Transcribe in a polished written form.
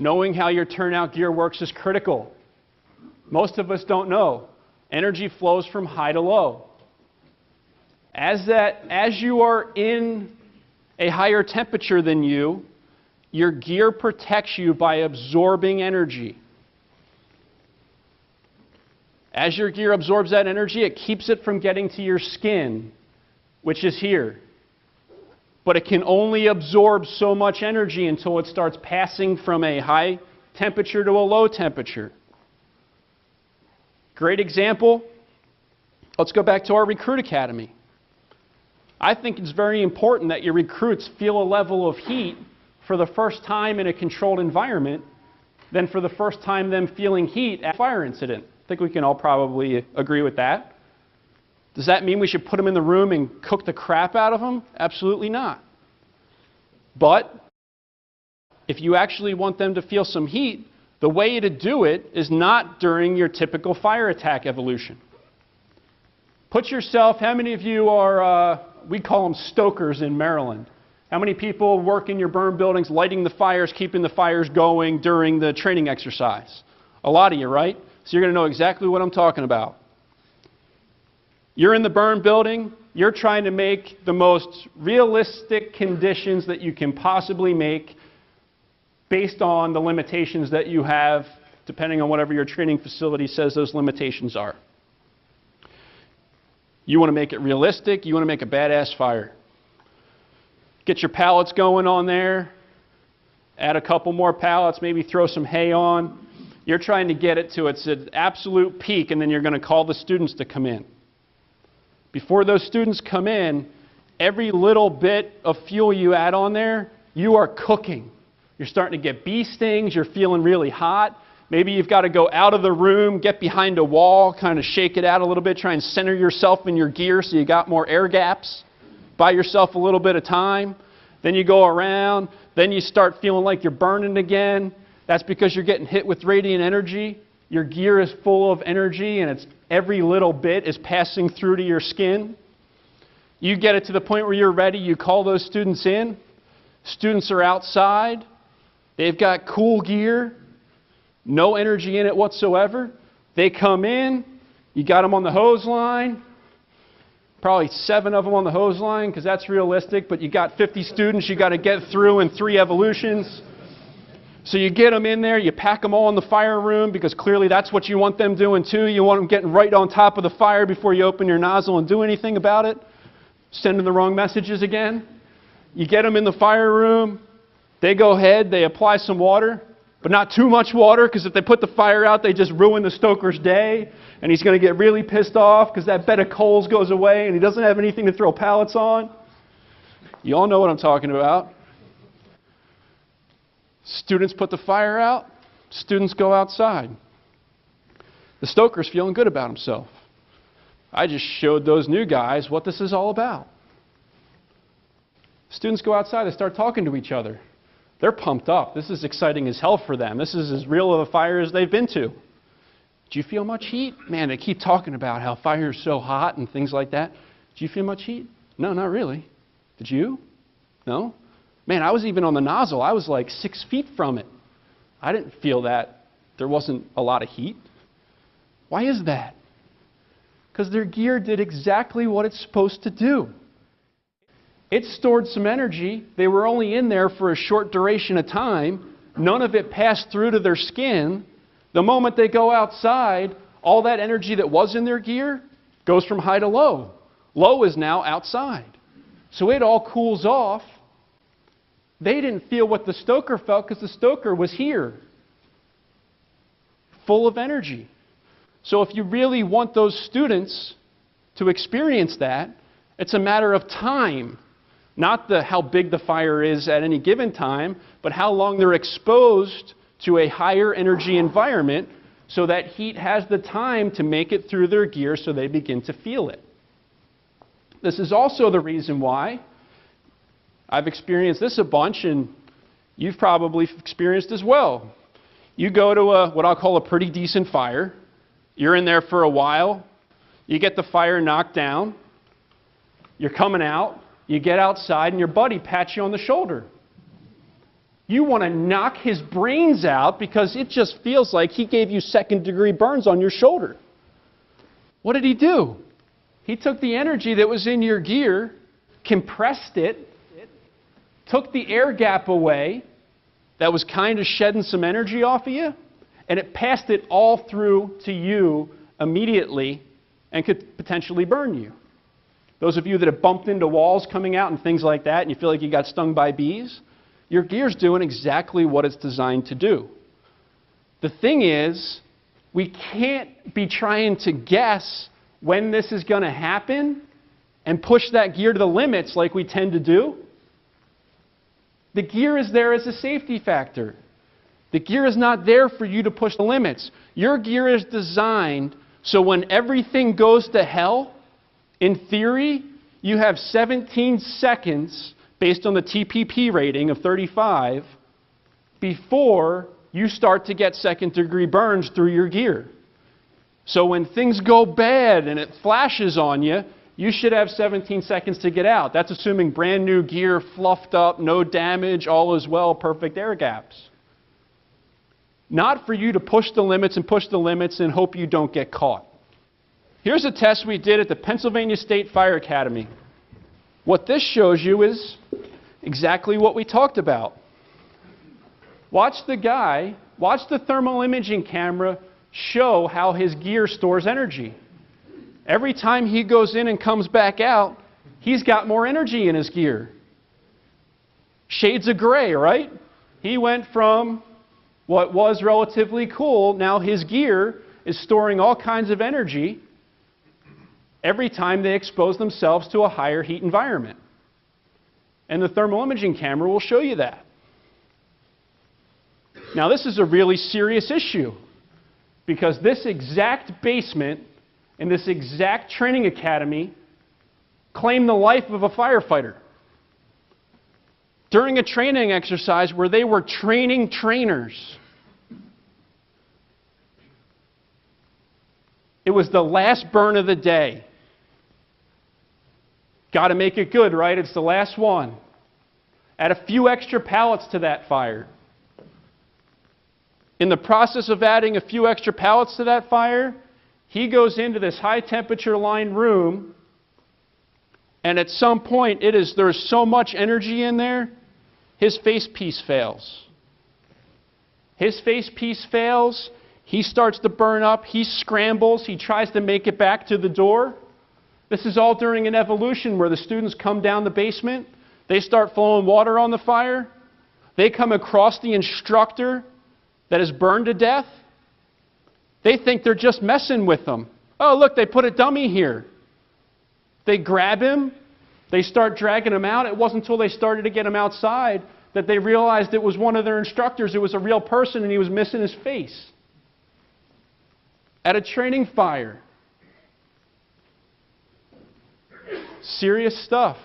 Knowing how your turnout gear works is critical. Most of us don't know. Energy flows from high to low. As you are in a higher temperature than you, your gear protects you by absorbing energy. As your gear absorbs that energy, it keeps it from getting to your skin, which is here. But it can only absorb so much energy until it starts passing from a high temperature to a low temperature. Great example. Let's go back to our recruit academy. I think it's very important that your recruits feel a level of heat for the first time in a controlled environment than for the first time them feeling heat at a fire incident. I think we can all probably agree with that. Does that mean we should put them in the room and cook the crap out of them? Absolutely not. But if you actually want them to feel some heat, the way to do it is not during your typical fire attack evolution. Put yourself, how many of you are, we call them stokers in Maryland. How many people work in your burn buildings lighting the fires, keeping the fires going during the training exercise? A lot of you, right? So you're going to know exactly what I'm talking about. You're in the burn building. You're trying to make the most realistic conditions that you can possibly make based on the limitations that you have, depending on whatever your training facility says those limitations are. You want to make it realistic. You want to make a badass fire. Get your pallets going on there. Add a couple more pallets, maybe throw some hay on. You're trying to get it to its absolute peak, and then you're going to call the students to come in. Before those students come in, every little bit of fuel you add on there, you are cooking. You're starting to get bee stings. You're feeling really hot. Maybe you've got to go out of the room, get behind a wall, kind of shake it out a little bit, try and center yourself in your gear so you got more air gaps. Buy yourself a little bit of time. Then you go around. Then you start feeling like you're burning again. That's because you're getting hit with radiant energy. Your gear is full of energy, and it's every little bit is passing through to your skin. You get it to the point where you're ready. You call those students in. Students are outside. They've got cool gear. No energy in it whatsoever. They come in. You got them on the hose line. Probably 7 of them on the hose line because that's realistic, but you got 50 students you got to get through in 3 evolutions. So you get them in there, you pack them all in the fire room because clearly that's what you want them doing too. You want them getting right on top of the fire before you open your nozzle and do anything about it. Sending the wrong messages again. You get them in the fire room. They go ahead, they apply some water, but not too much water because if they put the fire out, they just ruin the stoker's day. And he's going to get really pissed off because that bed of coals goes away and he doesn't have anything to throw pallets on. You all know what I'm talking about. Students put the fire out. Students go outside. The stoker's feeling good about himself. I just showed those new guys what this is all about. Students go outside. They start talking to each other. They're pumped up. This is exciting as hell for them. This is as real of a fire as they've been to. Do you feel much heat? Man, they keep talking about how fire is so hot and things like that. Do you feel much heat? No, not really. Did you? No? Man, I was even on the nozzle. I was like 6 feet from it. I didn't feel that there wasn't a lot of heat. Why is that? Because their gear did exactly what it's supposed to do. It stored some energy. They were only in there for a short duration of time. None of it passed through to their skin. The moment they go outside, all that energy that was in their gear goes from high to low. Low is now outside. So it all cools off. They didn't feel what the stoker felt because the stoker was here, full of energy. So if you really want those students to experience that, it's a matter of time. Not how big the fire is at any given time, but how long they're exposed to a higher energy environment so that heat has the time to make it through their gear so they begin to feel it. This is also the reason why I've experienced this a bunch, and you've probably experienced as well. You go to what I'll call a pretty decent fire. You're in there for a while. You get the fire knocked down. You're coming out. You get outside, and your buddy pats you on the shoulder. You want to knock his brains out because it just feels like he gave you second-degree burns on your shoulder. What did he do? He took the energy that was in your gear, compressed it, took the air gap away that was kind of shedding some energy off of you, and it passed it all through to you immediately and could potentially burn you. Those of you that have bumped into walls coming out and things like that and you feel like you got stung by bees, your gear's doing exactly what it's designed to do. The thing is, we can't be trying to guess when this is going to happen and push that gear to the limits like we tend to do. The gear is there as a safety factor. The gear is not there for you to push the limits. Your gear is designed so when everything goes to hell, in theory, you have 17 seconds based on the TPP rating of 35 before you start to get second-degree burns through your gear. So when things go bad and it flashes on you, you should have 17 seconds to get out. That's assuming brand new gear, fluffed up, no damage, all is well, perfect air gaps. Not for you to push the limits and hope you don't get caught. Here's a test we did at the Pennsylvania State Fire Academy. What this shows you is exactly what we talked about. Watch the thermal imaging camera show how his gear stores energy. Every time he goes in and comes back out, he's got more energy in his gear. Shades of gray, right? He went from what was relatively cool, now his gear is storing all kinds of energy every time they expose themselves to a higher heat environment. And the thermal imaging camera will show you that. Now this is a really serious issue because this exact basement in this exact training academy claimed the life of a firefighter. During a training exercise where they were training trainers. It was the last burn of the day. Got to make it good, right? It's the last one. Add a few extra pallets to that fire. In the process of adding a few extra pallets to that fire, he goes into this high temperature lined room, and at some point there's so much energy in there, his face piece fails. His face piece fails, he starts to burn up, he scrambles, he tries to make it back to the door. This is all during an evolution where the students come down the basement, they start flowing water on the fire, they come across the instructor that is burned to death. They think they're just messing with them. Oh, look, they put a dummy here. They grab him. They start dragging him out. It wasn't until they started to get him outside that they realized it was one of their instructors. It was a real person, and he was missing his face. At a training fire. Serious stuff.